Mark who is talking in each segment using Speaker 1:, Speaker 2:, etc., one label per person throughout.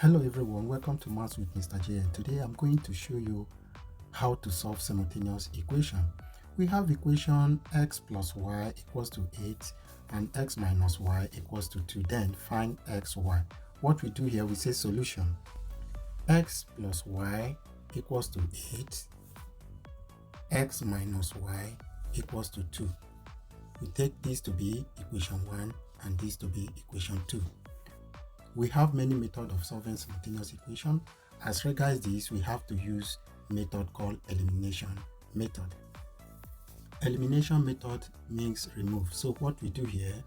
Speaker 1: Hello everyone, welcome to Maths with Mr. J, and today I'm going to show you how to solve simultaneous equation. We have equation x plus y equals to 8 and x minus y equals to 2. Then find x, y. What we do here, we say solution. X plus y equals to 8, x minus y equals to 2. We take this to be equation 1 and this to be equation 2. We have many methods of solving simultaneous equation. As regards this, we have to use method called elimination method. Elimination method means remove. So what we do here,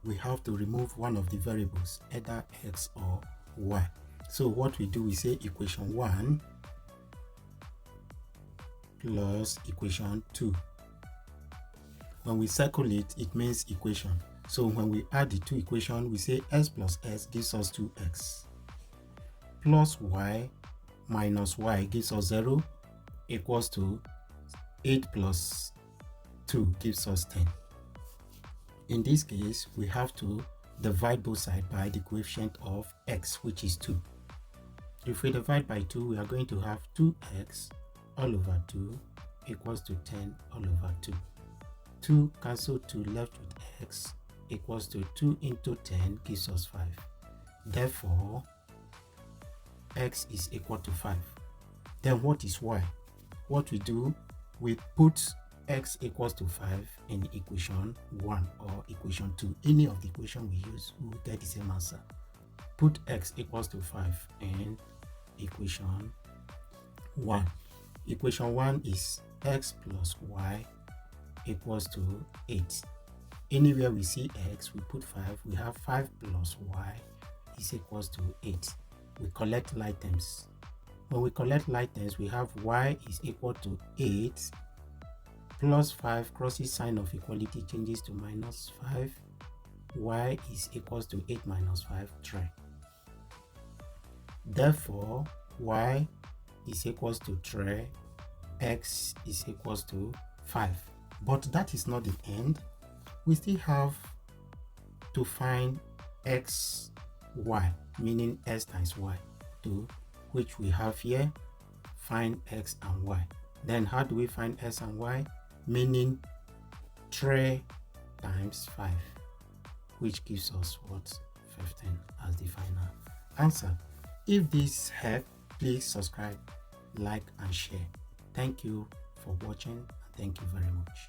Speaker 1: we have to remove one of the variables, either x or y. So what we do, we say equation 1 plus equation 2. When we circle it, it means equation. So when we add the two equations, we say x plus x gives us 2x plus y minus y gives us 0 equals to 8 plus 2 gives us 10. In this case, we have to divide both sides by the coefficient of x, which is 2. If we divide by 2, we are going to have 2x all over 2 equals to 10 all over 2. 2 cancel 2 left with x equals to 2 into 10 gives us 5. Therefore, x is equal to 5. Then what is y? What we do, we put x equals to 5 in equation 1 or equation 2. Any of the equation we use, we will get the same answer. Put x equals to 5 in equation 1. Equation 1 is x plus y equals to 8. Anywhere we see x, we put 5. We have 5 plus y is equals to 8. We collect like terms. When we collect like terms, we have y is equal to 8 plus 5 crosses sign of equality changes to minus 5. Y is equals to 8 minus 5, 3. Therefore, y is equals to 3, x is equals to 5. But that is not the end. We still have to find x, y, meaning x times y, to which we have here, find x and y. Then how do we find x and y? Meaning 3 times 5, which gives us what? 15 as the final answer. If this helped, please subscribe, like and share. Thank you for watching, and thank you very much.